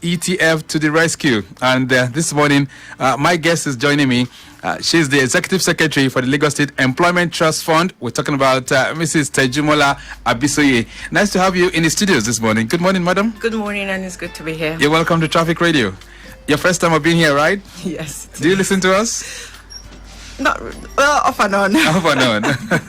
LSETF to the rescue. And this morning, my guest is joining me. She's the Executive Secretary for the Lagos State Employment Trust Fund. We're talking about Mrs. Tejumola Abisoye. Nice to have you in the studios this morning. Good morning, madam. Good morning, and it's good to be here. You're welcome to Traffic Radio. Your first time of being here, right? Yes. Do you listen to us? Not well, off and on. Off and on.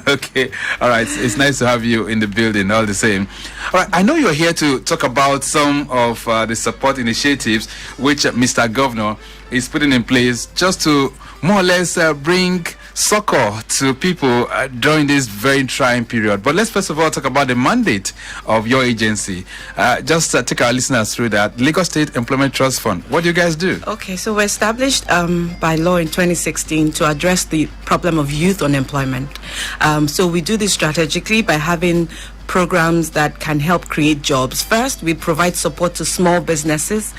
Okay. All right. It's nice to have you in the building, all the same. All right. I know you're here to talk about some of the support initiatives which Mr. Governor is putting in place just to more or less bring succor to people during this very trying period. But let's first of all talk about the mandate of your agency. Just take our listeners through that. Lagos State Employment Trust Fund. What do you guys do? Okay, so we're established by law in 2016 to address the problem of youth unemployment. So we do this strategically by having programs that can help create jobs. First, we provide support to small businesses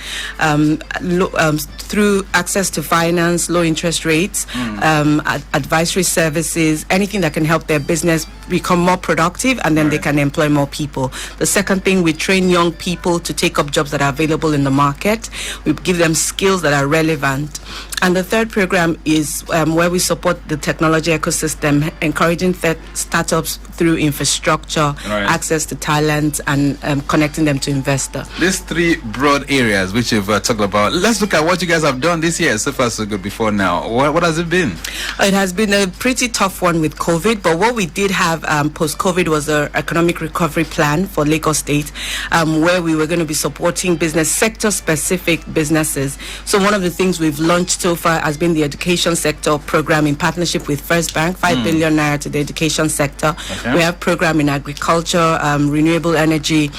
through access to finance, low interest rates, advisory services, anything that can help their business become more productive, and then they can employ more people. The second thing, we train young people to take up jobs that are available in the market. We give them skills that are relevant. And the third program is where we support the technology ecosystem, encouraging startups through infrastructure, access to talent, and connecting them to investors. These three broad areas which you've talked about. Let's look at what you guys have done this year. So far, so good. Before now, what has it been? It has been a pretty tough one with COVID, but what we did have post-COVID was an economic recovery plan for Lagos State, where we were going to be supporting business sector-specific businesses. So one of the things we've launched so far has been the education sector program in partnership with First Bank, 5 billion naira to the education sector. Okay. We have program in agriculture, renewable energy.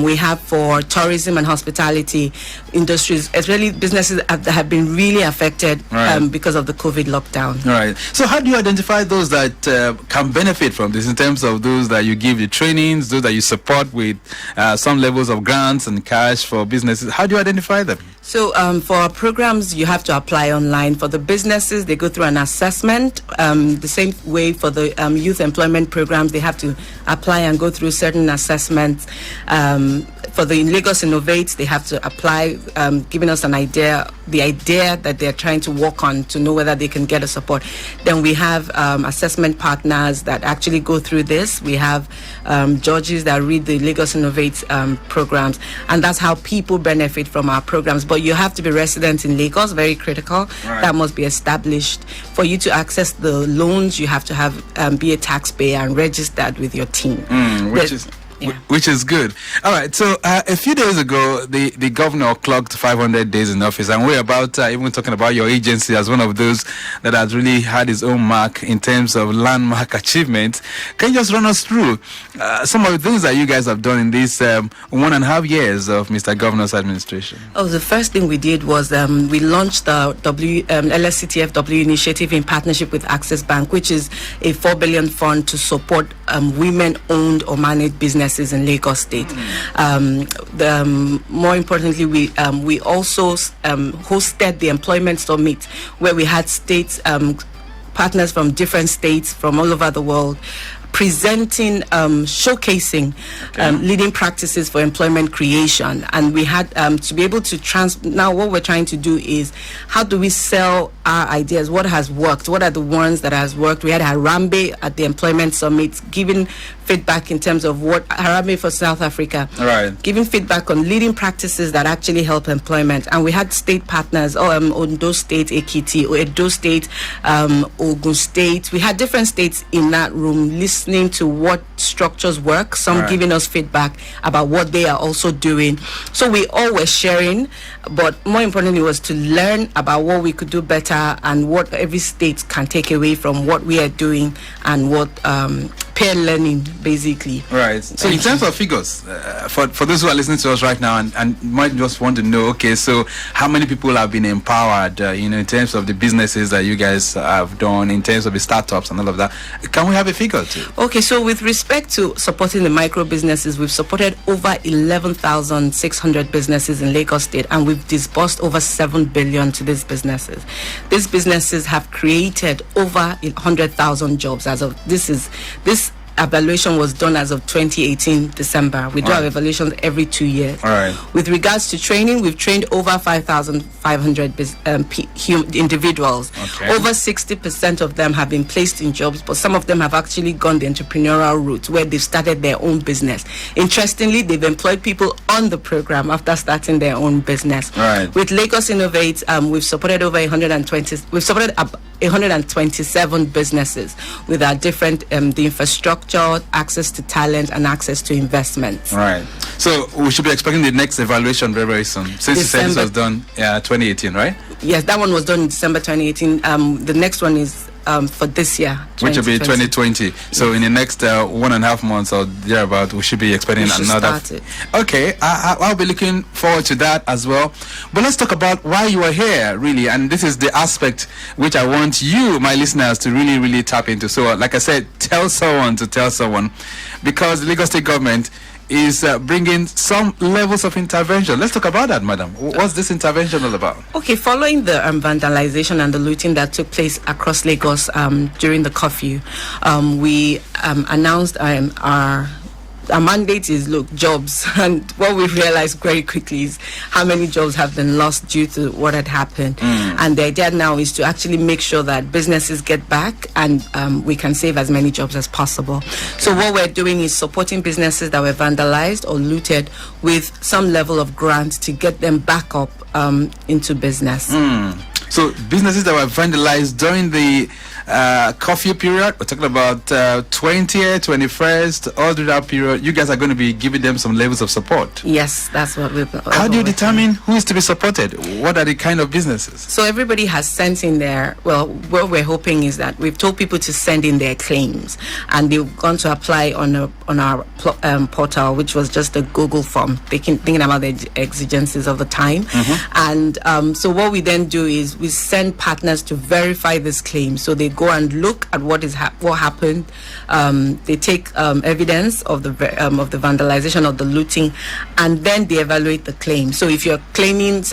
We have for tourism and hospitality industries, especially businesses that have been really affected because of the COVID lockdown. Right. So how do you identify those that can benefit from this in terms of those that you give the trainings, those that you support with some levels of grants and cash for businesses? How do you identify them? So for our programs, you have to apply online. For the businesses, they go through an assessment. The same way for the youth employment programs, they have to apply and go through certain assessments. For the Lagos Innovates, they have to apply, giving us the idea that they're trying to work on to know whether they can get a support. Then we have assessment partners that actually go through this. We have judges that read the Lagos Innovates programs, and that's how people benefit from our programs. But you have to be resident in Lagos, very critical. That must be established. For you to access the loans, you have to have be a taxpayer and registered with your team. Which is good. All right. So a few days ago, the governor clocked 500 days in office, and we're about even talking about your agency as one of those that has really had its own mark in terms of landmark achievements. Can you just run us through some of the things that you guys have done in these 1.5 years of Mr. Governor's administration? Oh, the first thing we did was we launched the LSETF initiative in partnership with Access Bank, which is a 4 billion fund to support women-owned or managed businesses in Lagos State. More importantly, we also hosted the employment summit, where we had states partners from different states from all over the world presenting, showcasing leading practices for employment creation. And we had to be able to now what we're trying to do is, how do we sell our ideas? What has worked? What are the ones that has worked? We had Harambe at the employment summit giving feedback in terms of what Harambe for South Africa, giving feedback on leading practices that actually help employment. And we had state partners, Ondo State, Ekiti, Edo State, Ogun State. We had different states in that room listening to what structures work, some giving us feedback about what they are also doing. So we all were sharing, but more importantly was to learn about what we could do better and what every state can take away from what we are doing, and what peer learning, basically. Right. So in terms of figures, for those who are listening to us right now and might just want to know, okay, so how many people have been empowered, in terms of the businesses that you guys have done, in terms of the startups and all of that? Can we have a figure too? Okay, so with respect to supporting the micro businesses, we've supported over 11,600 businesses in Lagos State, and we've disbursed over 7 billion to these businesses. These businesses have created over 100,000 jobs as of this evaluation was done as of 2018 December. We do our evaluations every 2 years. All right. With regards to training, we've trained over 5,500 individuals. Okay. Over 60% of them have been placed in jobs, but some of them have actually gone the entrepreneurial route where they've started their own business. Interestingly, they've employed people on the program after starting their own business. Right. With Lagos Innovate, we've supported over 120. We've supported 127 businesses with our different the infrastructure, access to talent, and access to investments. Right. So we should be expecting the next evaluation very, very soon. Since you said this was done 2018, right? Yes, that one was done in December 2018. The next one is for this year, which will be 2020. So in the next 1.5 months or thereabout, we should be expecting another. Okay, I'll be looking forward to that as well. But let's talk about why you are here, really. And this is the aspect which I want you, my listeners, to really, really tap into. So, like I said, tell someone to tell someone, because the Lagos State government is bringing some levels of intervention. Let's talk about that, madam. What's this intervention all about? Okay, following the vandalization and the looting that took place across Lagos during the curfew, we announced our mandate is, look, jobs. And what we realized very quickly is how many jobs have been lost due to what had happened. And the idea now is to actually make sure that businesses get back and we can save as many jobs as possible. So what we're doing is supporting businesses that were vandalized or looted with some level of grant to get them back up into business. So businesses that were vandalized during the curfew period, we're talking about 20th, 21st, all through that period, you guys are going to be giving them some levels of support. Yes, that's what we've... How do you determine who is to be supported? What are the kind of businesses? So everybody has sent in their... Well, what we're hoping is that we've told people to send in their claims, and they've gone to apply on our portal, which was just a Google form, thinking about the exigencies of the time. And so what we then do is we send partners to verify this claim. So they go and look at what happened. They take evidence of the vandalization, of the looting, and then they evaluate the claim. So if you're claiming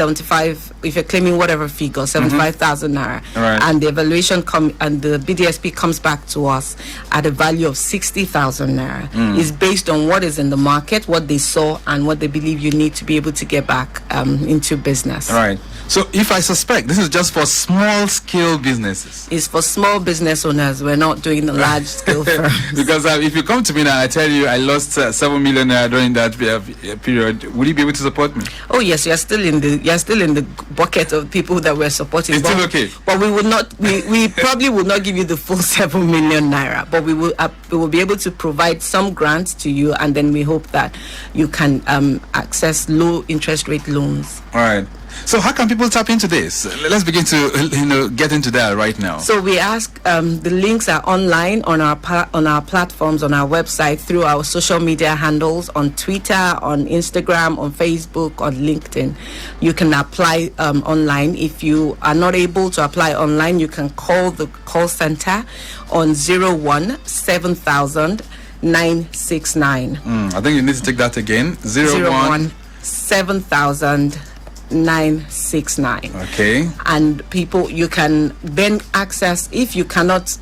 whatever figure, 75,000 naira, and the evaluation and the BDSP comes back to us at a value of 60,000 naira, is based on what is in the market, what they saw, and what they believe you need to be able to get back into business. All right. So if I suspect this is just for small scale businesses, it's for small business owners. We're not doing the large scale firms. Because if you come to me now, I tell you I lost 7 million during that period, will you be able to support me? Oh yes, you're still in the bucket of people that we're supporting. It's still okay. But we would not. We probably will not give you the full 7 million naira. But we will be able to provide some grants to you, and then we hope that you can access low interest rate loans. All right. So how can people tap into this? Let's begin to get into that right now. So we ask, the links are online on our platforms, on our website, through our social media handles, on Twitter, on Instagram, on Facebook, on LinkedIn. You can apply online. If you are not able to apply online, you can call the call center on 017,000 969. I think you need to take that again. 017,000 969. Okay. And people, you can then access, if you cannot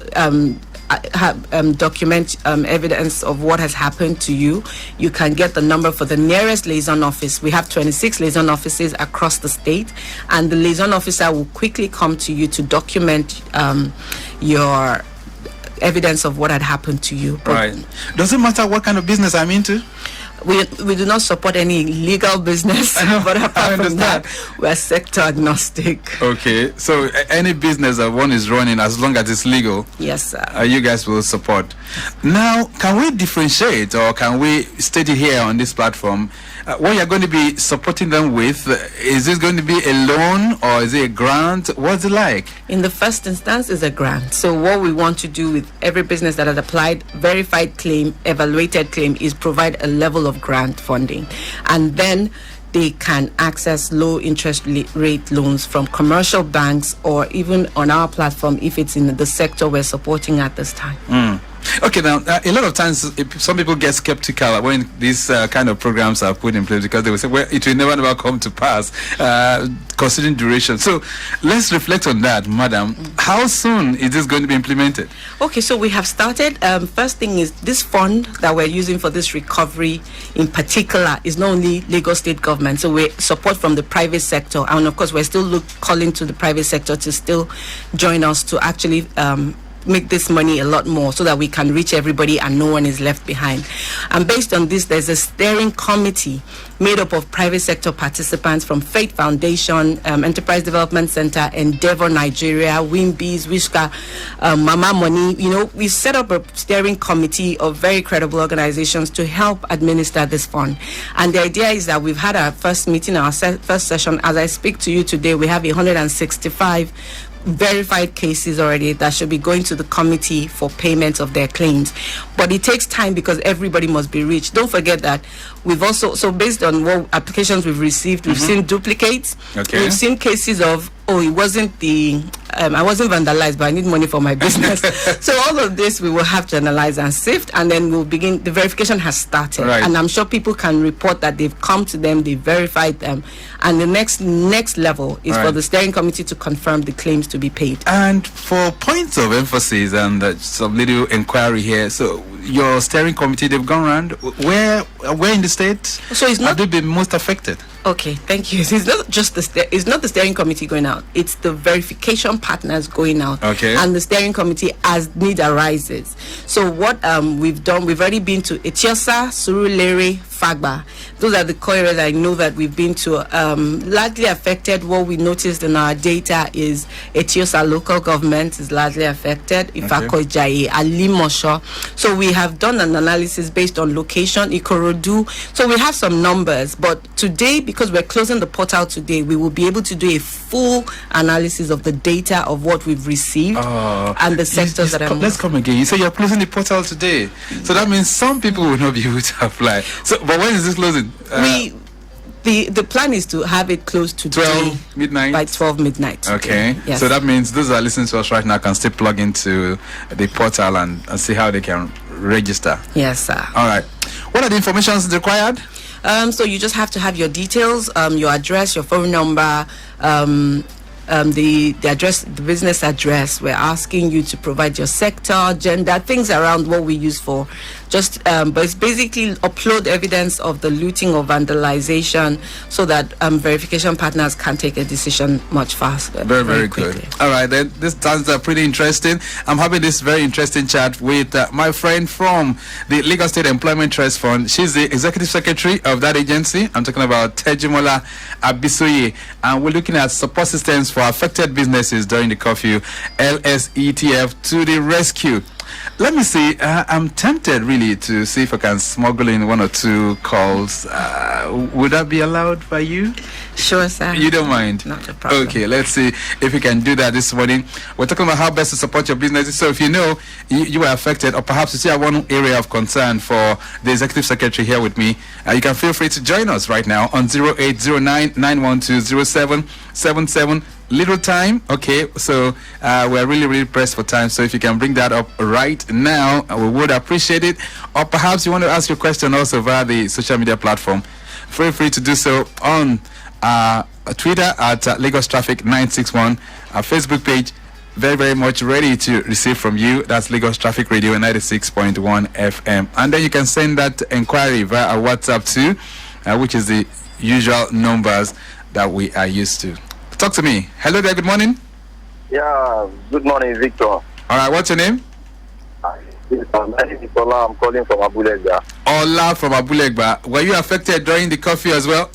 document evidence of what has happened to you, you can get the number for the nearest liaison office. We have 26 liaison offices across the state, and the liaison officer will quickly come to you to document your evidence of what had happened to you. But right. Does it matter what kind of business I'm into? We do not support any legal business, but apart from that, we're sector agnostic. Okay, so any business that one is running, as long as it's legal, yes, sir, you guys will support. Now, can we differentiate, or can we state it here on this platform, what you're going to be supporting them with? Is this going to be a loan, or is it a grant? What's it like? In the first instance, it's a grant. So what we want to do with every business that has applied, verified claim, evaluated claim, is provide a level of grant funding, and then they can access low interest rate loans from commercial banks, or even on our platform if it's in the sector we're supporting at this time. Okay, now a lot of times some people get skeptical when these kind of programs are put in place because they will say, well, it will never come to pass, considering duration. So let's reflect on that, madam. How soon is this going to be implemented? Okay, so we have started. First thing is this fund that we're using for this recovery in particular is not only Lagos State government, so we support from the private sector, and of course we're still calling to the private sector to still join us to actually make this money a lot more so that we can reach everybody and no one is left behind. And based on this, there's a steering committee made up of private sector participants from Faith Foundation, Enterprise Development Center, Endeavor Nigeria, Wimbees, Wishka, Mama Money. You know, we set up a steering committee of very credible organizations to help administer this fund. And the idea is that we've had our first meeting, our first session. As I speak to you today, we have 165 verified cases already that should be going to the committee for payment of their claims. But it takes time because everybody must be reached. Don't forget that we've also, so based on what applications we've received, we've seen duplicates. Okay. We've seen cases of, oh, it wasn't the, I wasn't vandalized, but I need money for my business. So all of this we will have to analyze and sift, and then we'll begin. The verification has started, right. And I'm sure people can report that they've come to them, they've verified them, and the next level is right. for the steering committee to confirm the claims to be paid. And for points of emphasis and some little inquiry here, so your steering committee, they've gone around. Where in the state? So it's not. Have they been most affected? Okay, thank you. It's not just it's not the steering committee going out. It's the verification partners going out. Okay. And the steering committee as need arises. So what we've done, we've already been to Etiosa, Surulere, Fagba. Those are the core areas I know that we've been to. Largely affected. What we noticed in our data is Etiosa local government is largely affected. Ifakojaye, Alimosho. So we have done an analysis based on location, Ikorodu. So we have some numbers, but today, because we're closing the portal today, we will be able to do a full analysis of the data of what we've received and the sectors that are. Let's come again. You say you're closing the portal today, so that means some people will not be able to apply. So, but when is this closing? The plan is to have it closed to 12 midnight. By 12 midnight. Okay. Yes. So that means those that are listening to us right now can still plug into the portal and see how they can register. Yes, sir. All right. What are the information required? So you just have to have your details, your address, your phone number, the address, the business address. We're asking you to provide your sector, gender, things around what we use for. Just, but it's basically upload evidence of the looting or vandalization so that verification partners can take a decision much faster. Very good. All right, then this sounds pretty interesting. I'm having this very interesting chat with my friend from the Lagos State Employment Trust Fund. She's the executive secretary of that agency. I'm talking about Tejumola Abisoye, and we're looking at support systems for affected businesses during the curfew. LSETF to the rescue. Let me see. I'm tempted really to see if I can smuggle in one or two calls. Would that be allowed by you? Sure, sir. You don't mind? Not a problem. Okay, let's see if we can do that this morning. We're talking about how best to support your business. So if you know you were affected, or perhaps you see one area of concern for the executive secretary here with me, you can feel free to join us right now on 0809-912-0777. Little time. Okay, so we're really pressed for time, so if you can bring that up right now, we would appreciate it. Or perhaps you want to ask your question also via the social media platform, feel free to do so on Twitter at Lagos Traffic 961, our Facebook page. Very much ready to receive from you. That's Lagos Traffic Radio 96.1 FM. And then you can send that inquiry via our WhatsApp too, which is the usual numbers that we are used to. Talk to me. Hello there, good morning. Yeah, good morning, Victor. All right, what's your name? My name is Ola. I'm calling from Abulegba. Ola from Abulegba. Were you affected during the curfew as well?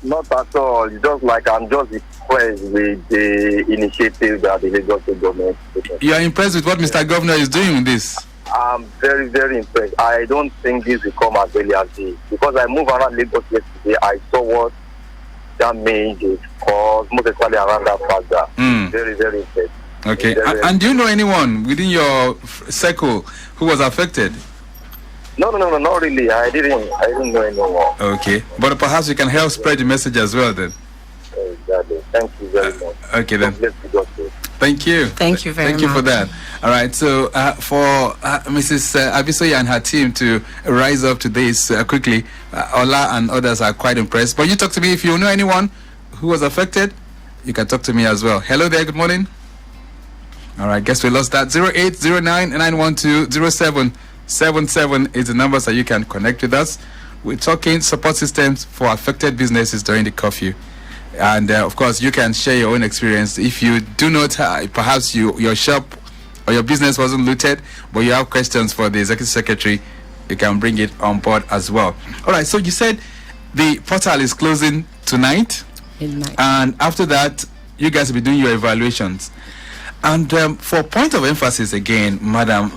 Not at all. It's just like I'm just impressed with the initiative that the Lagos government is taking. You are impressed with what Mr. Governor is doing with this? I'm very impressed. I don't think this will come as early as this. Because I moved around Lagos yesterday, I saw what that means is cause most especially around that factor. Very impressed. Okay. And do you know anyone within your circle who was affected? No, not really. I didn't know anyone. Okay. But perhaps you can help spread the message as well then. Exactly. Thank you very much. Okay, then. God bless you, doctor. Thank you. Thank you very Thank you for much. that. All right. So for Mrs. Abisoye and her team to rise up to this quickly, Ola and others are quite impressed. But you talk to me if you know anyone who was affected. You can talk to me as well. Hello there. Good morning. All right. Guess we lost that. 0809-912-0777 is the numbers that you can connect with us. We're talking support systems for affected businesses during the curfew. And of course, you can share your own experience. If you do not, perhaps your shop or your business wasn't looted, but you have questions for the executive secretary, you can bring it on board as well. All right. So you said the portal is closing tonight, Midnight. and after that, you guys will be doing your evaluations. And for point of emphasis again, madam,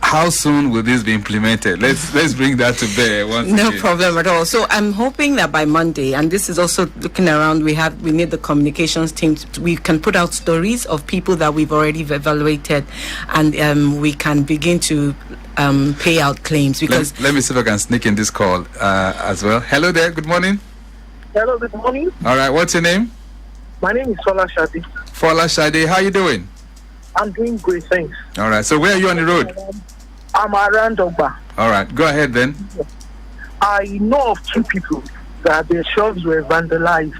how soon will this be implemented? Let's bring that to bear once No again. problem at all. So I'm hoping that by Monday, and this is also looking around, we need the communications team. We can put out stories of people that we've already evaluated, and we can begin to pay out claims. Because Let me see if I can sneak in this call as well. Hello there. Good morning. Hello, good morning. All right. What's your name? My name is Fola Shadi. Fola Shade. How you doing? I'm doing great, thanks. All right. So where are you on the road? I'm around Ogba. All right. Go ahead then. I know of 2 people that their shops were vandalized.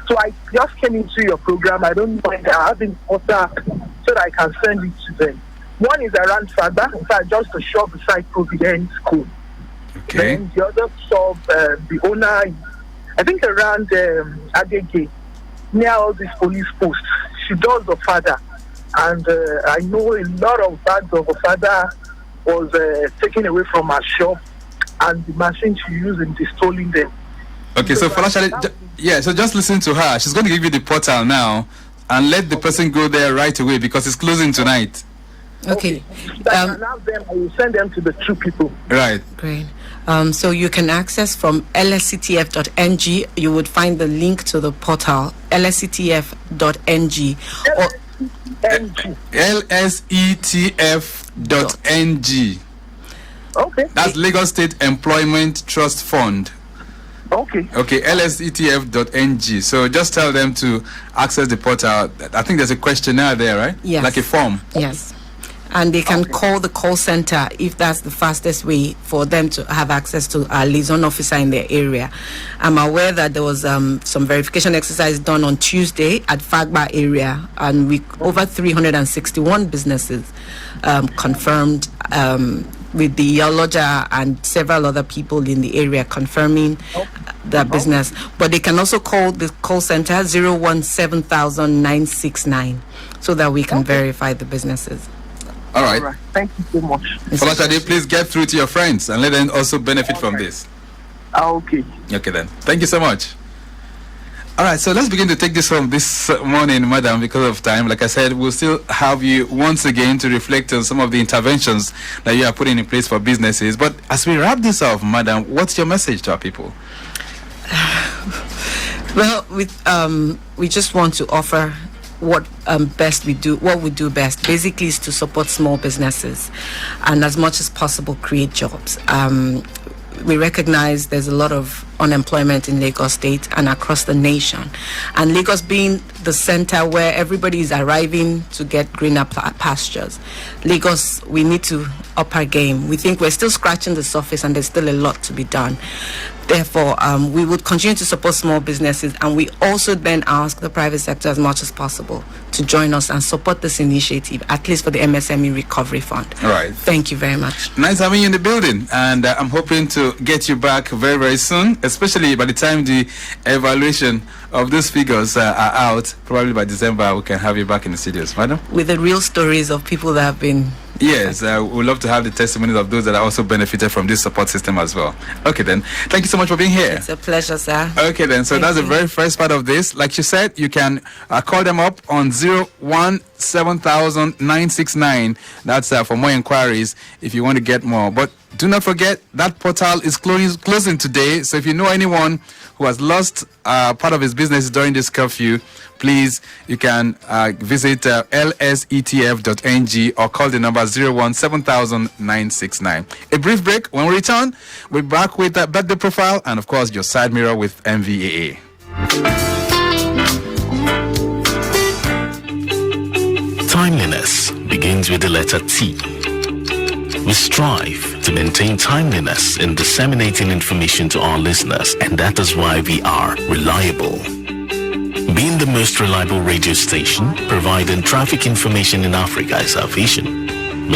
So I just came into your program. I don't mind having water so that I can send it to them. One is around Fada, in fact, just a shop beside Providence School. Okay. Then the other shop, the owner, I think around Agege, near all these police posts. She does the father. And I know a lot of bags of Ofada was taken away from her shop, and the machine she used in installing them. Okay. So Fola Shade, yeah. So just listen to her. She's going to give you the portal now, and let the person go there right away because it's closing tonight. okay, So I can have them, I will send them to the 2 people. Right. great. So you can access from lsetf.ng. You would find the link to the portal lsetf.ng. Or NG. LSETF.ng. Okay. That's Lagos State Employment Trust Fund. Okay. Okay, lsetf.ng. So just tell them to access the portal. I think there's a questionnaire there, right? Yes. Like a form. yes. And they can call the call center if that's the fastest way for them to have access to a liaison officer in their area. I'm aware that there was some verification exercise done on Tuesday at Fagba area, and over 361 businesses confirmed with the Yoloja and several other people in the area confirming their business. But they can also call the call center 017,969 so that we can verify the businesses. All right. All right. Thank you so much. Fola Shade, please get through to your friends and let them also benefit from this. Okay. Okay then. Thank you so much. All right, so let's begin to take this home this morning, madam, because of time. Like I said, we'll still have you once again to reflect on some of the interventions that you are putting in place for businesses. But as we wrap this up, madam, what's your message to our people? Well, we just want to offer what we do best basically is to support small businesses and as much as possible create jobs. We recognize there's a lot of unemployment in Lagos State and across the nation, and Lagos being the center where everybody is arriving to get greener pastures. Lagos, we need to up our game. We think we're still scratching the surface and there's still a lot to be done. Therefore, we would continue to support small businesses, and we also then ask the private sector as much as possible to join us and support this initiative, at least for the MSME Recovery Fund. All right. Thank you very much. Nice having you in the building, and I'm hoping to get you back very, very soon, especially by the time the evaluation of those figures are out. Probably by December, we can have you back in the studios, madam. With the real stories of people that have been... Yes, we'd love to have the testimonies of those that are also benefited from this support system as well. Okay, then. Thank you so much for being here. It's a pleasure, sir. Okay, then. So Thank that's you. the very first part of this. Like you said, you can call them up on 017,969. That's for more inquiries if you want to get more. But do not forget that portal is closing today. So if you know anyone who has lost part of his business during this curfew, please, you can visit lsetf.ng or call the number 017,969. A brief break. When we return, we're back with birthday profile and, of course, your side mirror with MVAA. Timeliness begins with the letter T. We strive to maintain timeliness in disseminating information to our listeners, and that is why we are reliable. Being the most reliable radio station providing traffic information in Africa is our vision.